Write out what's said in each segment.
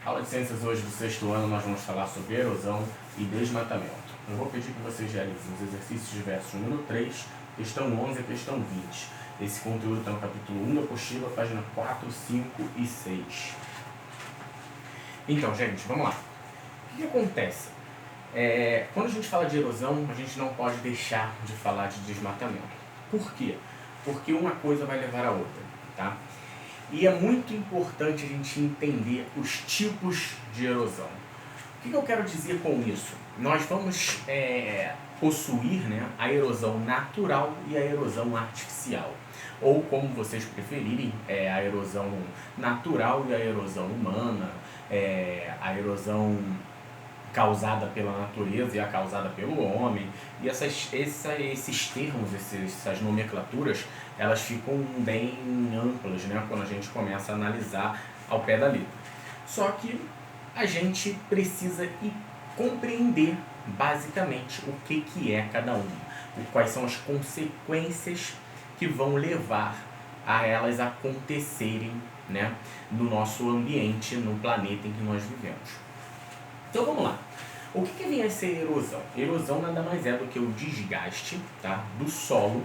Aula de Ciências hoje do sexto ano, nós vamos falar sobre erosão e desmatamento. Eu vou pedir que vocês realizem os exercícios de verso número 3, questão 11 e questão 20. Esse conteúdo está no capítulo 1 da apostila, página 4, 5 e 6. Então, gente, vamos lá. O que acontece? Quando a gente fala de erosão, a gente não pode deixar de falar de desmatamento. Por quê? Porque uma coisa vai levar a outra, tá? E é muito importante a gente entender os tipos de erosão. O que eu quero dizer com isso? Nós vamos possuir, né, a erosão natural e a erosão artificial. Ou, como vocês preferirem, a erosão natural e a erosão humana, a erosão causada pela natureza e a causada pelo homem. E esses termos, essas nomenclaturas, elas ficam bem amplas, né, quando a gente começa a analisar ao pé da letra. Só que a gente precisa compreender basicamente o que é cada uma, quais são as consequências que vão levar a elas acontecerem, né, no nosso ambiente, no planeta em que nós vivemos. Então vamos lá. O que vem a ser erosão? Erosão nada mais é do que o desgaste, tá, do solo,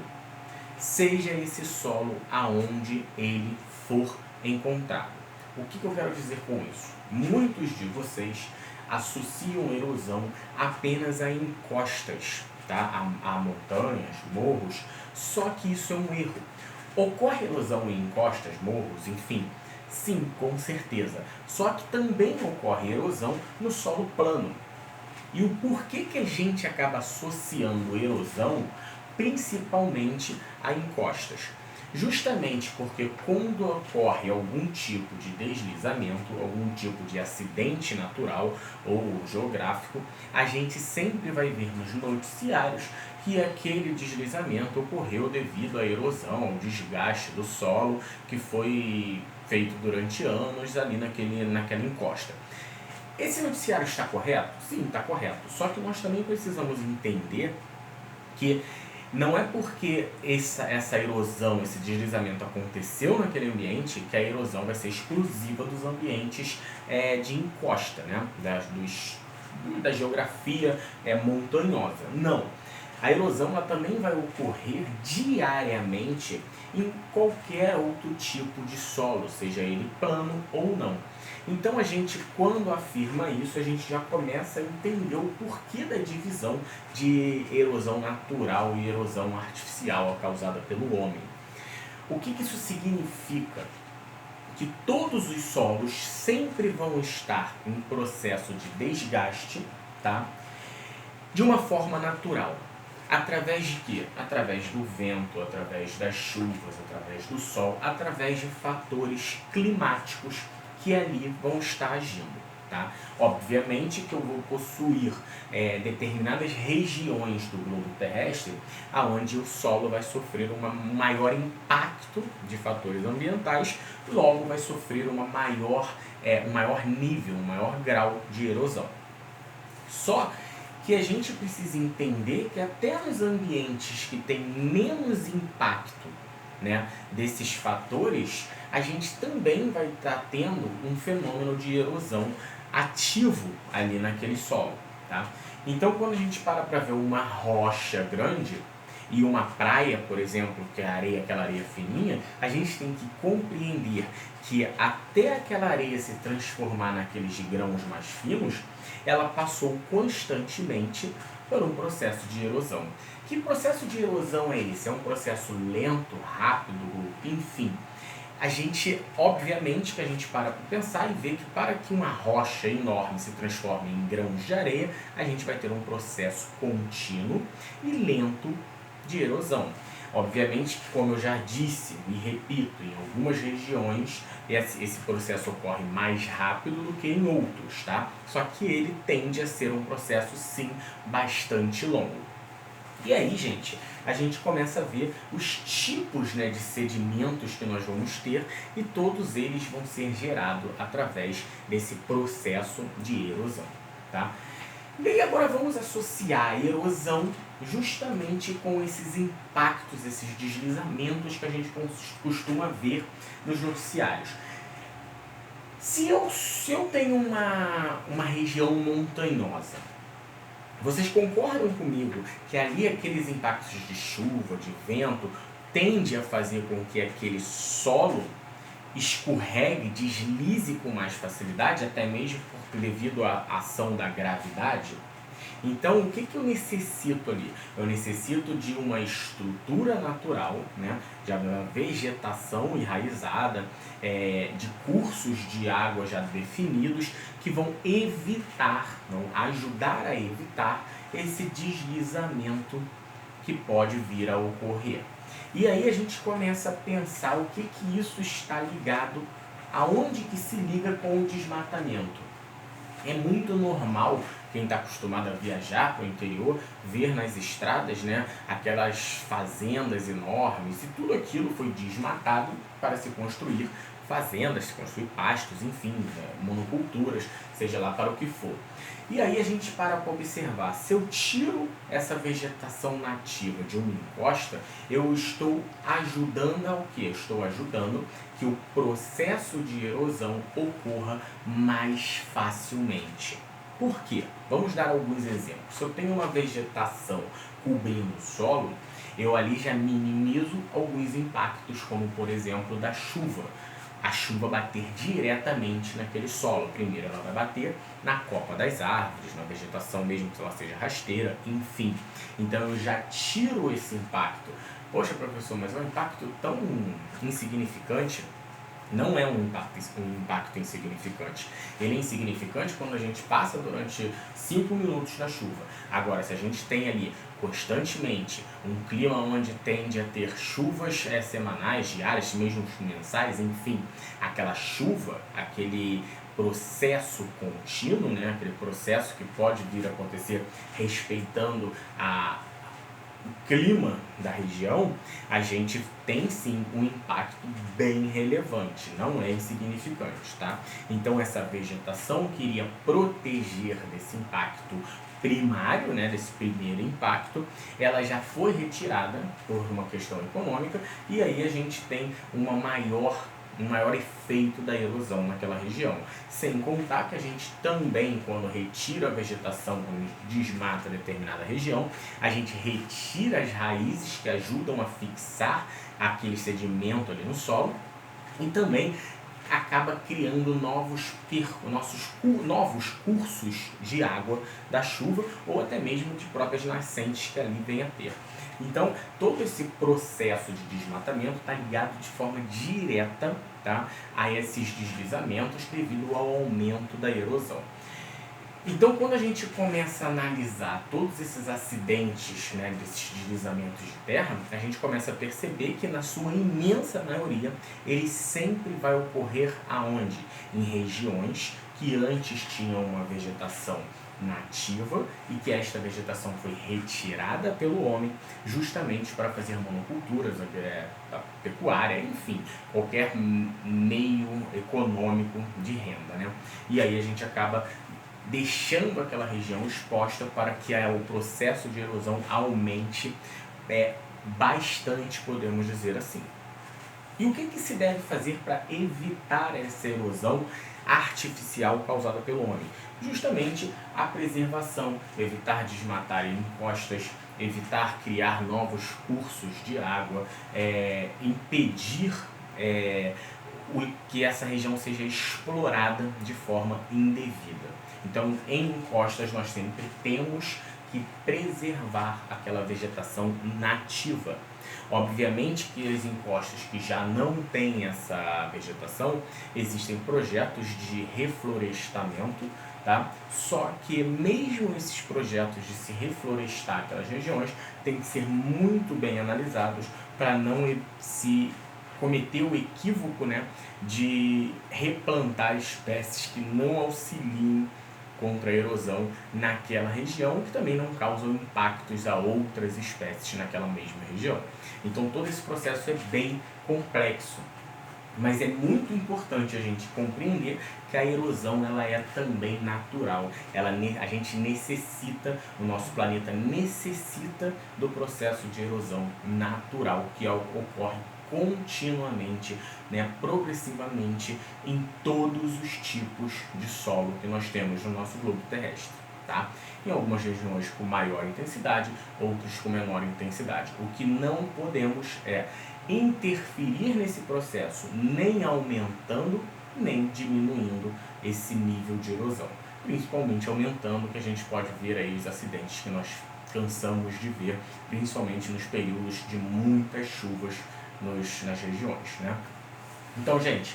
seja esse solo aonde ele for encontrado. O que eu quero dizer com isso? Muitos de vocês associam erosão apenas a encostas, tá, a montanhas, morros, só que isso é um erro. Ocorre erosão em encostas, morros, enfim, sim, com certeza. Só que também ocorre erosão no solo plano. E o porquê que a gente acaba associando erosão principalmente a encostas? Justamente porque quando ocorre algum tipo de deslizamento, algum tipo de acidente natural ou geográfico, a gente sempre vai ver nos noticiários que aquele deslizamento ocorreu devido à erosão, ao desgaste do solo que foi feito durante anos ali naquela encosta. Esse noticiário está correto? Sim, está correto. Só que nós também precisamos entender que não é porque essa erosão, esse deslizamento aconteceu naquele ambiente que a erosão vai ser exclusiva dos ambientes de encosta, né? Da geografia montanhosa. Não. A erosão ela também vai ocorrer diariamente em qualquer outro tipo de solo, seja ele plano ou não. Então a gente, quando afirma isso, a gente já começa a entender o porquê da divisão de erosão natural e erosão artificial causada pelo homem. O que isso significa? Que todos os solos sempre vão estar em processo de desgaste, tá? De uma forma natural. Através de quê? Através do vento, através das chuvas, através do sol, através de fatores climáticos que ali vão estar agindo, tá? Obviamente que eu vou possuir determinadas regiões do globo terrestre onde o solo vai sofrer um maior impacto de fatores ambientais, logo vai sofrer um maior nível, um maior grau de erosão. Só que a gente precisa entender que até nos ambientes que têm menos impacto, né, desses fatores, a gente também vai estar tendo um fenômeno de erosão ativo ali naquele solo, tá? Então, quando a gente para ver uma rocha grande e uma praia, por exemplo, que é aquela areia fininha, a gente tem que compreender que até aquela areia se transformar naqueles grãos mais finos, ela passou constantemente por um processo de erosão. Que processo de erosão é esse? É um processo lento, rápido, enfim. Obviamente que a gente para pensar e ver que para que uma rocha enorme se transforme em grãos de areia, a gente vai ter um processo contínuo e lento de erosão. Obviamente que, como eu já disse e repito, em algumas regiões esse processo ocorre mais rápido do que em outros, tá? Só que ele tende a ser um processo, sim, bastante longo. E aí, gente, a gente começa a ver os tipos, né, de sedimentos que nós vamos ter e todos eles vão ser gerados através desse processo de erosão, tá? E aí agora vamos associar a erosão justamente com esses impactos, esses deslizamentos que a gente costuma ver nos noticiários. Se eu tenho uma região montanhosa, vocês concordam comigo que ali aqueles impactos de chuva, de vento, tende a fazer com que aquele solo escorregue, deslize com mais facilidade, até mesmo devido à ação da gravidade? Então, o que eu necessito ali? Eu necessito de uma estrutura natural, né? De uma vegetação enraizada, de cursos de água já definidos, que vão ajudar a evitar esse deslizamento que pode vir a ocorrer. E aí a gente começa a pensar o que isso está ligado, aonde que se liga com o desmatamento. É muito normal quem está acostumado a viajar para o interior, ver nas estradas, né, aquelas fazendas enormes, e tudo aquilo foi desmatado para se construir fazendas, se construir pastos, enfim, monoculturas, seja lá para o que for. E aí a gente para observar, se eu tiro essa vegetação nativa de uma encosta, eu estou ajudando ao quê? Estou ajudando que o processo de erosão ocorra mais facilmente. Por quê? Vamos dar alguns exemplos. Se eu tenho uma vegetação cobrindo o solo, eu ali já minimizo alguns impactos, como por exemplo da chuva. A chuva bater diretamente naquele solo. Primeiro ela vai bater na copa das árvores, na vegetação mesmo que ela seja rasteira, enfim. Então eu já tiro esse impacto. Poxa, professor, mas é um impacto tão insignificante. Não é um impacto insignificante. Ele é insignificante quando a gente passa durante 5 minutos da chuva. Agora, se a gente tem ali constantemente um clima onde tende a ter chuvas semanais, diárias, mesmo mensais, enfim, aquela chuva, aquele processo contínuo, né? Aquele processo que pode vir a acontecer respeitando o clima da região, a gente tem sim um impacto bem relevante, não é insignificante, tá? Então essa vegetação que iria proteger desse impacto primário, né, desse primeiro impacto, ela já foi retirada por uma questão econômica, e aí a gente tem um maior efeito da erosão naquela região. Sem contar que a gente também, quando retira a vegetação, quando desmata determinada região, a gente retira as raízes que ajudam a fixar aquele sedimento ali no solo, e também acaba criando novos cursos de água da chuva, ou até mesmo de próprias nascentes que ali vem a ter. Então, todo esse processo de desmatamento está ligado de forma direta, tá, a esses deslizamentos devido ao aumento da erosão. Então, quando a gente começa a analisar todos esses acidentes, né, desses deslizamentos de terra, a gente começa a perceber que, na sua imensa maioria, ele sempre vai ocorrer aonde? Em regiões que antes tinham uma vegetação nativa e que esta vegetação foi retirada pelo homem justamente para fazer monoculturas, pecuária, enfim, qualquer meio econômico de renda, né? E aí a gente acaba deixando aquela região exposta para que o processo de erosão aumente bastante, podemos dizer assim. E o que se deve fazer para evitar essa erosão artificial causada pelo homem? Justamente a preservação, evitar desmatar encostas, evitar criar novos cursos de água, impedir que essa região seja explorada de forma indevida. Então, em encostas, nós sempre temos que preservar aquela vegetação nativa. Obviamente que as encostas que já não têm essa vegetação, existem projetos de reflorestamento, tá? Só que mesmo esses projetos de se reflorestar aquelas regiões têm que ser muito bem analisados para não se cometer o equívoco, né, de replantar espécies que não auxiliem contra a erosão naquela região, que também não causam impactos a outras espécies naquela mesma região. Então todo esse processo é bem complexo, mas é muito importante a gente compreender que a erosão ela é também natural. A gente necessita, o nosso planeta necessita do processo de erosão natural que ocorre continuamente, né, progressivamente em todos os tipos de solo que nós temos no nosso globo terrestre. Tá? Em algumas regiões com maior intensidade, outras com menor intensidade. O que não podemos é interferir nesse processo, nem aumentando, nem diminuindo esse nível de erosão. Principalmente aumentando, que a gente pode ver aí os acidentes que nós cansamos de ver, principalmente nos períodos de muitas chuvas nas regiões, né? Então, gente,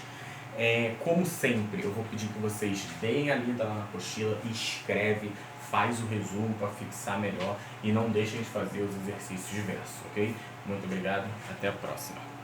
como sempre, eu vou pedir que vocês deem a lida lá na apostila, escreve, faz o resumo para fixar melhor e não deixem de fazer os exercícios diversos, ok? Muito obrigado, até a próxima.